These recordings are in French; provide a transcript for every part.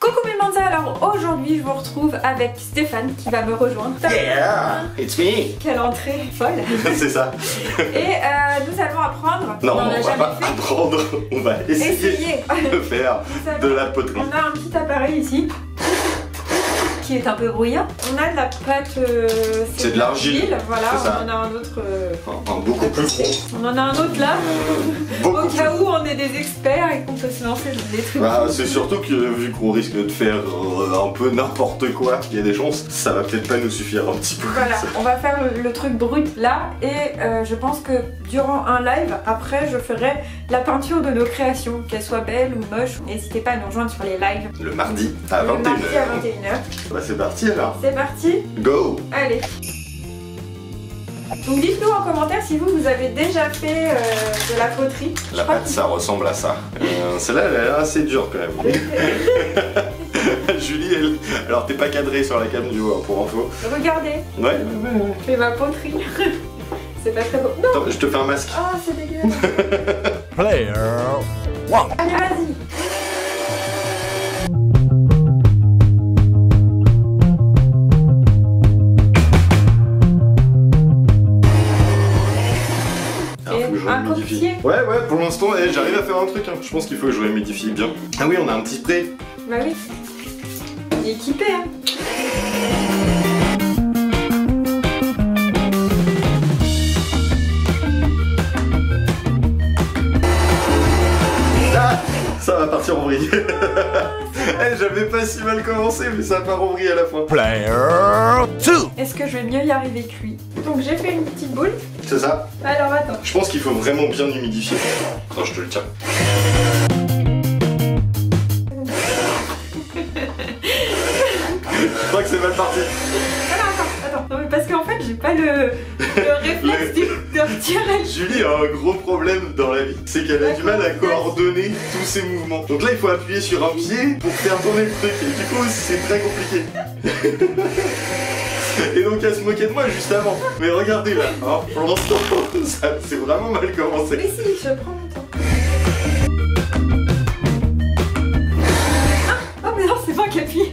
Coucou mes manzas, alors aujourd'hui je vous retrouve avec Stéphane qui va me rejoindre. Yeah, it's me. Quelle entrée folle. C'est ça. Et nous allons apprendre. Non, on on va pas apprendre, on va essayer de faire de la poterie. On a un petit appareil ici qui est un peu bruyant. On a de la pâte, c'est de l'argile. Voilà, on en a un autre. Un beaucoup plus gros. On en a un autre là. Beaucoup au cas où on est des experts et qu'on peut se lancer dans des trucs. Bah, c'est surtout que vu qu'on risque de faire un peu n'importe quoi, il y a des chances, ça va peut-être pas nous suffire un petit peu. Voilà, on va faire le truc brut là et je pense que durant un live, après je ferai la peinture de nos créations, qu'elles soient belles ou moches. N'hésitez pas à nous rejoindre sur les lives. Le mardi à 21h. Le mardi à 21h. Bah c'est parti alors. C'est parti. Go. Allez. Donc dites-nous en commentaire si vous avez déjà fait de la poterie. La pâte ça ressemble à ça. Celle-là elle a l'air assez dure quand même. Julie elle... Alors t'es pas cadrée sur la cam du haut pour info. Regardez. Ouais. Je fais ma poterie. C'est pas très beau. Non. Attends, je te fais un masque. Oh c'est dégueulasse. Player one. Allez vas-y. Un coquetier. Ouais, pour l'instant, j'arrive à faire un truc. Hein. Je pense qu'il faut que je humidifie bien. Ah oui, on a un petit spray. Bah oui. Il est équipé, hein. Ah, ça va partir en vrille. J'avais pas si mal commencé, mais ça part en vrille à la fin. Player two. Est-ce que je vais mieux y arriver que lui? Donc j'ai fait une petite boule. C'est ça. Alors attends. Je pense qu'il faut vraiment bien humidifier. Attends, je te le tiens. Je crois que c'est mal parti. Attends. Non mais parce qu'en fait j'ai pas le réflexe de retirer. Julie a un gros problème dans la vie, c'est qu'elle a du mal à coordonner tous ses mouvements. Donc là il faut appuyer sur un pied pour faire tourner le truc et du coup c'est très compliqué. Et donc elle se moquait de moi juste avant. Mais regardez là, hein, pour l'instant c'est vraiment mal commencé. Mais si, je prends mon temps. Ah, oh mais non, c'est moi qui appuie.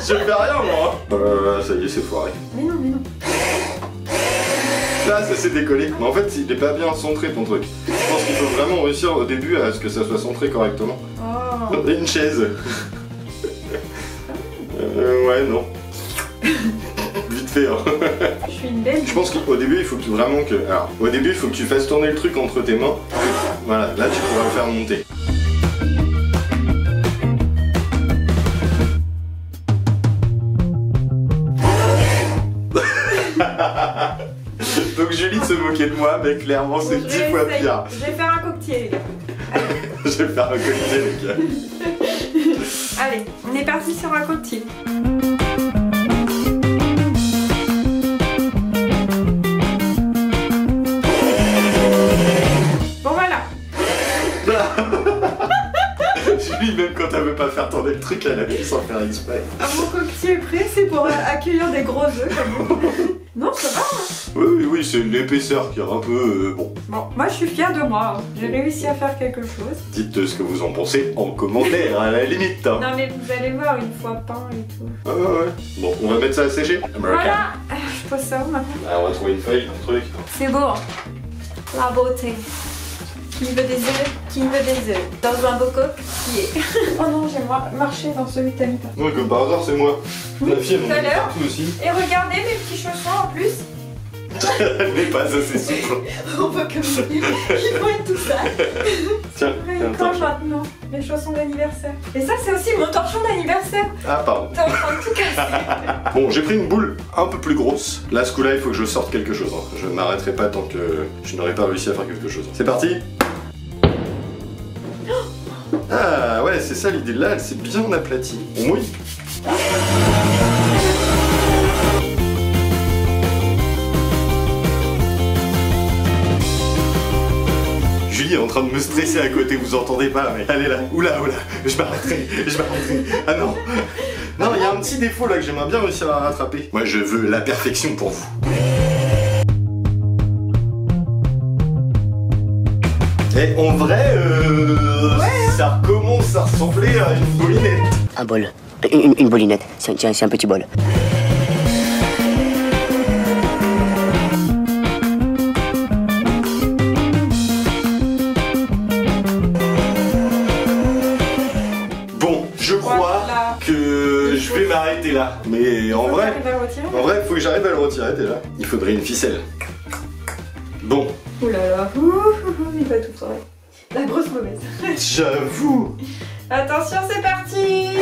Je fais rien moi. Ça y est, c'est foiré. Mais non. Là ça s'est décollé. Mais en fait il est pas bien centré ton truc. Je pense qu'il faut vraiment réussir au début à ce que ça soit centré correctement. Oh. Une chaise. Ouais non. Vite fait hein. Je suis une belle. Je pense qu'au début il faut que vraiment que... Alors au début il faut que tu fasses tourner le truc entre tes mains. Voilà, là tu pourras le faire monter. Donc Julie se moquait de moi, mais clairement c'est 10 fois pire. Je vais faire un coquetier les gars. Je vais faire un cocktail les gars. Allez, on est parti sur un coquetier. Bon voilà. Julie même quand elle veut pas faire tourner le truc, elle appuie sans faire exprès. Mon coquetier est prêt, c'est pour accueillir des gros œufs comme vous. Non, ça va hein. Oui, c'est l'épaisseur qui est un peu bon. Bon, moi je suis fière de moi, hein. J'ai réussi à faire quelque chose. Dites ce que vous en pensez en commentaire à la limite. Hein. Non mais vous allez voir une fois peint et tout. Ah ouais. Bon, on va mettre ça à sécher. Voilà, je pose ça où maintenant? Ah, on va trouver une feuille, un truc. C'est beau, hein. La beauté. Qui veut des œufs? Qui veut des œufs? Dans un beau coquetier. Oh non, j'ai marché dans celui que t'as mis pas. Ouais, comme par hasard, c'est moi. La fille, elle tout à en met l'heure. partout aussi. Et regardez mes petits chaussons en plus. Elle n'est pas assez souple. On peut communiquer. Ils vont être tout sales. Tiens, Quand maintenant, mes chaussons d'anniversaire. Et ça, c'est aussi mon torchon d'anniversaire. Ah, pardon. T'es en train de tout casser. Bon, j'ai pris une boule un peu plus grosse. Là, ce coup-là, il faut que je sorte quelque chose. Hein. Je ne m'arrêterai pas tant que je n'aurai pas réussi à faire quelque chose. C'est parti. Ah ouais, c'est ça l'idée. Là, elle s'est bien aplatie. On mouille. Julie est en train de me stresser à côté, vous entendez pas, mais elle est là. Oula, je m'arrêterai. Ah non. Non, il y a un petit défaut là que j'aimerais bien réussir à rattraper. Moi, je veux la perfection pour vous. Et en vrai, ouais, hein. Ça commence à ressembler à une boulinette. Un bol. Une bolinette, c'est un petit bol. Bon, je crois que je vais m'arrêter là. Mais en vrai, faut que j'arrive à le retirer, t'es là. Il faudrait une ficelle. Bon. Ouh là là, il va tout foirer. La grosse mauvaise. J'avoue. Attention, c'est parti.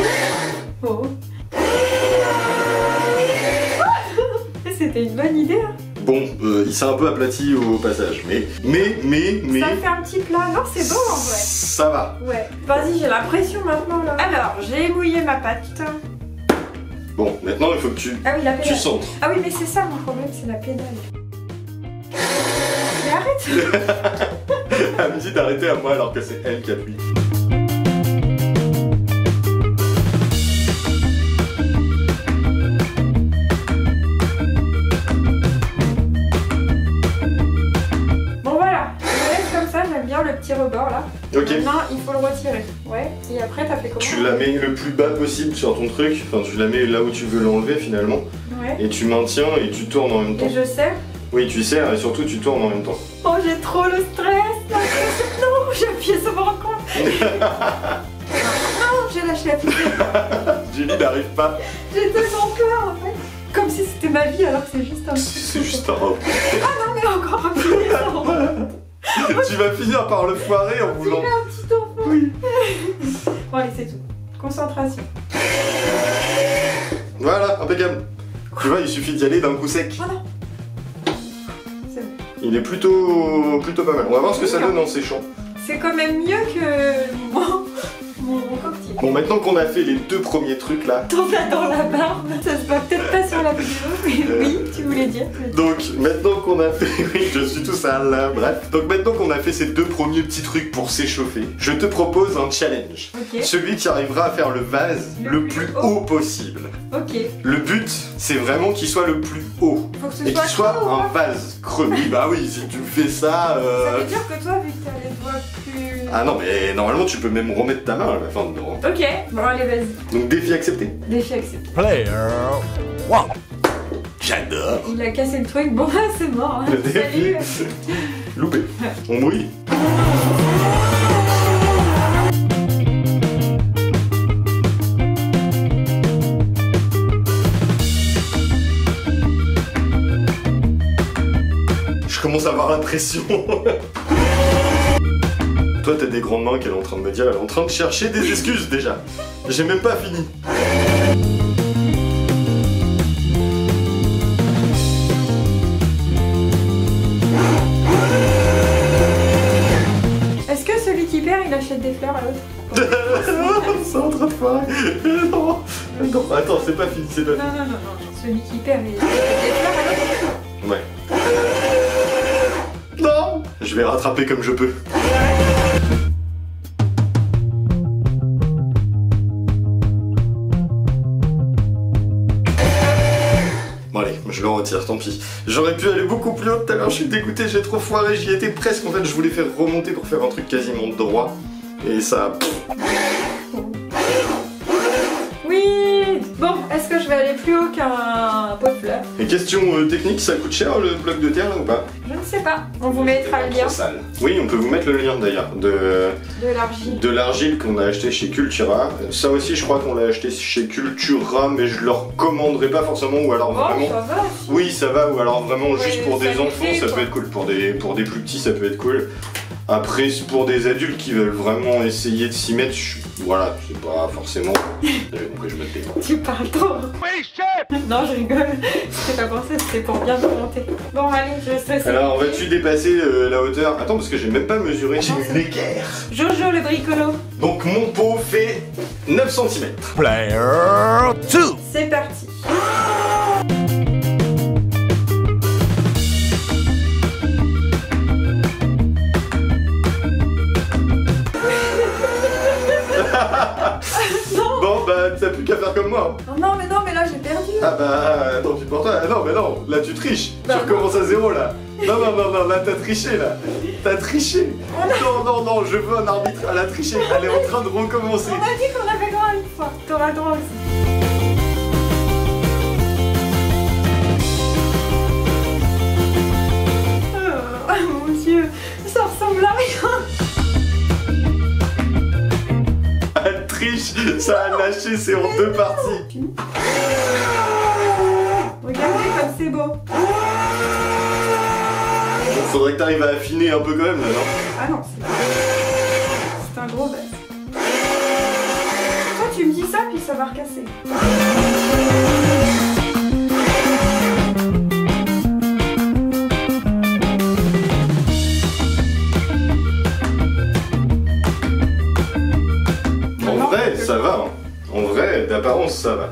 Oh. C'était une bonne idée, hein. Bon, il s'est un peu aplati au passage, mais... Ça fait un petit plat. Non, c'est bon en vrai. Ça va. Ouais. Vas-y, j'ai la pression maintenant là. Alors, j'ai mouillé ma pâte. Bon, maintenant il faut que tu centres. Ah oui, mais c'est ça mon problème, c'est la pédale. Mais arrête. Elle me dit d'arrêter à moi alors que c'est elle qui appuie. Le petit rebord là. Ok. Maintenant il faut le retirer. Ouais. Et après t'as fait comment? Tu la mets le plus bas possible sur ton truc. Enfin tu la mets là où tu veux l'enlever finalement. Ouais. Et tu maintiens et tu tournes en même temps. Et je serre? Oui tu serres et surtout tu tournes en même temps. Oh j'ai trop le stress là. Non j'ai appuyé sans me rendre compte. Non j'ai lâché la ficelle. Julie n'arrive pas. J'ai tellement peur en fait. Comme si c'était ma vie alors que c'est juste un... C'est juste un robe. Ah non mais encore appuyé sans me rendre compte. Tu vas finir par le foirer en voulant... Tu un petit enfant. Oui. Bon allez c'est tout. Concentration. Voilà, impeccable. Tu vois, il suffit d'y aller d'un coup sec. Oh non. C'est bon. Il est plutôt pas mal. On va voir ce que ça donne en séchant. C'est quand même mieux que mon cocktail. Bon, maintenant qu'on a fait les deux premiers trucs là. T'en as dans la barbe. Ça se voit peut-être pas sur la vidéo, mais oui, tu voulais dire. Donc maintenant qu'on a fait... Oui, je suis tout sale là, bref. Donc maintenant qu'on a fait ces deux premiers petits trucs pour s'échauffer, je te propose un challenge. Ok. Celui qui arrivera à faire le vase le plus haut possible. Ok. Le but, c'est vraiment qu'il soit le plus haut. Faut que ce Et qu'il soit creux, un vase creux. Oui, bah oui, si tu fais ça... Ça veut dire que toi, vu que t'as les doigts plus... Ah non, mais normalement tu peux même remettre ta main à la fin dedans. Ok, bon allez vas-y. Donc défi accepté. Défi accepté. Player one. J'adore. Il a cassé le truc, bon bah c'est mort. Hein. Le défi. Salut. Loupé. On mouille. Je commence à avoir la pression. Toi t'as des grandes mains qu'elle est en train de me dire, elle est en train de chercher des excuses déjà. J'ai même pas fini. Est-ce que celui qui perd, il achète des fleurs à l'autre? C'est en train de foirer. Non. Non, attends, c'est pas fini, c'est pas fini. Non. Celui qui perd, il achète des fleurs à l'autre? Ouais. Non. Je vais rattraper comme je peux. Bon allez, je le retire, tant pis. J'aurais pu aller beaucoup plus haut tout à l'heure, je suis dégoûté, j'ai trop foiré, j'y étais presque. En fait, je voulais faire remonter pour faire un truc quasiment droit. Et ça... Oui. Bon, est-ce que je vais aller plus haut qu'un pot de fleurs? Et question technique, ça coûte cher le bloc de terre là ou pas? Je ne sais pas. On vous mettra le lien. Trop sale. Oui, on peut vous mettre le lien d'ailleurs De l'argile. de l'argile qu'on a acheté chez Cultura. Ça aussi, je crois qu'on l'a acheté chez Cultura, mais je le recommanderais pas forcément, ou alors vraiment... Oh, ça va. Oui, ça va, ou alors vraiment Ouais, juste pour des ça enfants, fait, ça quoi. peut être cool. Pour des plus petits, ça peut être cool. Après, pour des adultes qui veulent vraiment essayer de s'y mettre, voilà, c'est pas forcément... J'avais compris, je me tais. Tu parles trop. Oui, chef. Non, je rigole. C'était pas pensé, c'était pour bien te monter. Bon, allez, je stresse. Alors, vas-tu dépasser la hauteur? Attends, parce que j'ai même pas mesuré, j'ai eu l'équerre. Jojo le bricolo. Donc, mon pot fait 9 cm. Player two. C'est parti. Bon, bah, t'as plus qu'à faire comme moi. Oh non, mais là, j'ai perdu. Ah bah, tant pis pour toi. Ah non, mais non, là, tu triches. Bah, Tu recommences à zéro, là. Non, là, t'as triché, là. T'as triché. Non, je veux un arbitre. Elle a triché. Elle est en train de recommencer. On a dit qu'on avait droit une fois. T'auras droit aussi. Ça a lâché, c'est en 2 parties. Regardez comme c'est beau. Faudrait que t'arrives à affiner un peu quand même là, non? Ah non, c'est un gros bœuf. Toi tu me dis ça puis ça va recasser. En vrai, ça va. Hein. En vrai, d'apparence, ça va.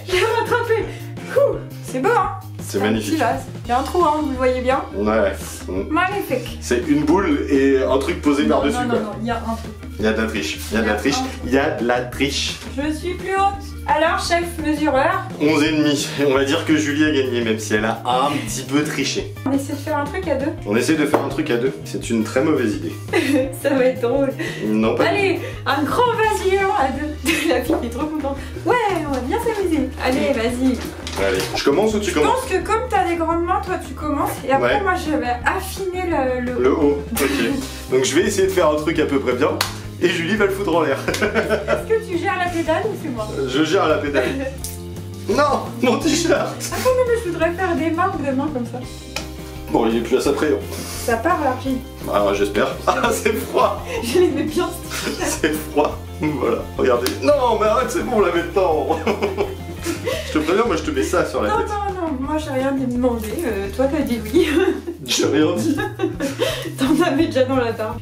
J'ai rattrapé. C'est beau hein. C'est magnifique. Il y a un trou hein, vous le voyez bien. Ouais. Magnifique. C'est une boule et un truc posé par-dessus quoi. Non, il y a un trou. Il y a de la triche. Il y a de la triche. Il y a de la triche. Je suis plus haute. Alors, chef mesureur. 11,5. On va dire que Julie a gagné, même si elle a un petit peu triché. On essaie de faire un truc à deux. On essaie de faire un truc à 2. C'est une très mauvaise idée. Ça va être drôle. Non, pas. Allez, un grand vasier à deux. La fille est trop contente. Ouais, on va bien s'amuser. Allez, vas-y. Allez, je commence ou tu Je commences? pense que comme t'as des grandes mains, toi tu commences. Et après, Ouais. moi je vais affiner le Le haut. Ok. Donc je vais essayer de faire un truc à peu près bien. Et Julie va le foutre en l'air. Est-ce que tu gères la pédale ou c'est moi? Je gère la pédale. Non, mon t-shirt. Attends, non, mais je voudrais faire des marques de mains comme ça. Bon, il est plus à sa près. Ça part l'argile. Ah, j'espère. Ah, c'est froid. Je les mets bien. C'est froid. Voilà, regardez. Non, mais arrête, c'est bon là maintenant. Je te préviens, moi je te mets ça sur la Non, tête. non, moi j'ai rien demandé. Toi t'as dit oui. J'ai rien dit. T'en avais déjà dans la barre.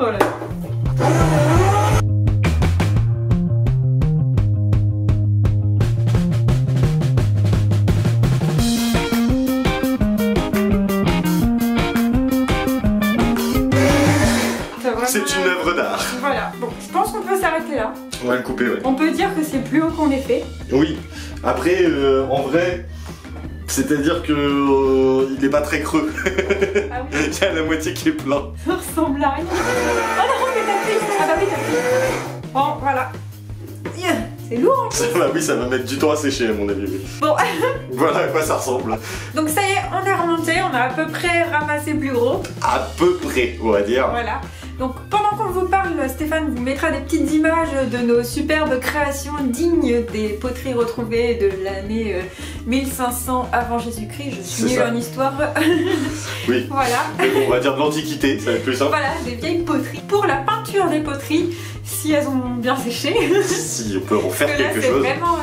Oh là là. C'est une œuvre d'art. Voilà, bon, je pense qu'on peut s'arrêter là. On va le couper, ouais. On peut dire que c'est plus haut qu'on est fait. Oui. Après, en vrai, c'est-à-dire que il est pas très creux. Ah oui, Il y a la moitié qui est plein. ça ressemble à rien. Oh non, mais t'as pris. Ah bah oui, t'as pris. Bon, voilà. Yeah, c'est lourd en plus. Oui, ça va mettre du temps à sécher à mon avis. Oui. Bon, Voilà à quoi ça ressemble. donc ça y est, on est remonté, on a à peu près ramassé plus gros. À peu près, on va dire. Voilà. Donc pendant qu'on vous parle, Stéphane vous mettra des petites images de nos superbes créations dignes des poteries retrouvées de l'année 1500 avant Jésus-Christ. Je suis C'est nulle ça. en histoire. Oui. Voilà. Mais bon, on va dire de l'Antiquité, ça va être plus simple. Voilà, des vieilles poteries. Pour la peinture des poteries, si elles ont bien séché. Si on peut en faire Parce que là, quelque c'est chose. vraiment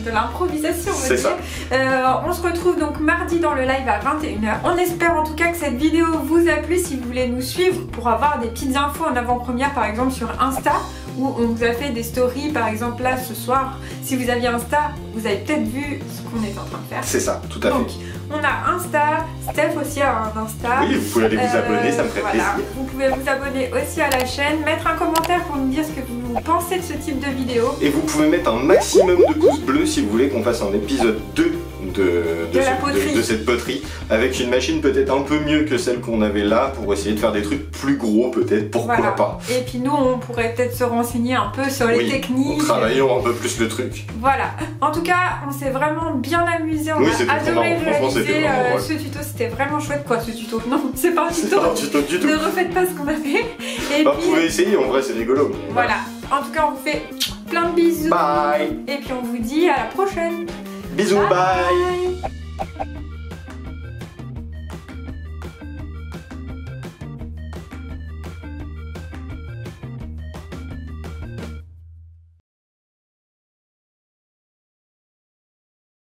de l'improvisation, on va C'est dire. ça. On se retrouve donc mardi dans le live à 21h. On espère en tout cas que cette vidéo vous a plu. Si vous voulez nous suivre pour avoir des petites infos en avant-première, par exemple sur Insta, où on vous a fait des stories, par exemple là ce soir. Si vous aviez Insta, vous avez peut-être vu ce qu'on est en train de faire. C'est ça, tout à Donc, fait. on a Insta, Steph aussi a un Insta. Oui, vous pouvez aller vous abonner, ça me ferait voilà. plaisir. Vous pouvez vous abonner aussi à la chaîne, mettre un commentaire pour nous dire ce que vous pensez de ce type de vidéo. Et vous pouvez mettre un maximum de pouces bleus si vous voulez qu'on fasse un épisode 2 de cette poterie avec une machine peut-être un peu mieux que celle qu'on avait là pour essayer de faire des trucs plus gros peut-être, pourquoi Voilà. pas. Et puis nous on pourrait peut-être se renseigner un peu sur les Oui, techniques. en travaillant un peu plus le truc. Voilà. En tout cas, on s'est vraiment bien amusé. On Oui, a c'était trop adoré marrant. Franchement, c'était réaliser vraiment drôle. ce tuto. C'était vraiment chouette quoi ce tuto. Non, c'est pas un C'est tuto. pas un tuto du tout. Ne refaites pas ce qu'on a fait. Et Bah, vous puis pouvez essayer, en vrai c'est rigolo. voilà. En tout cas, on vous fait plein de bisous. Bye. Et puis on vous dit à la prochaine. Bisous, bye. Bye.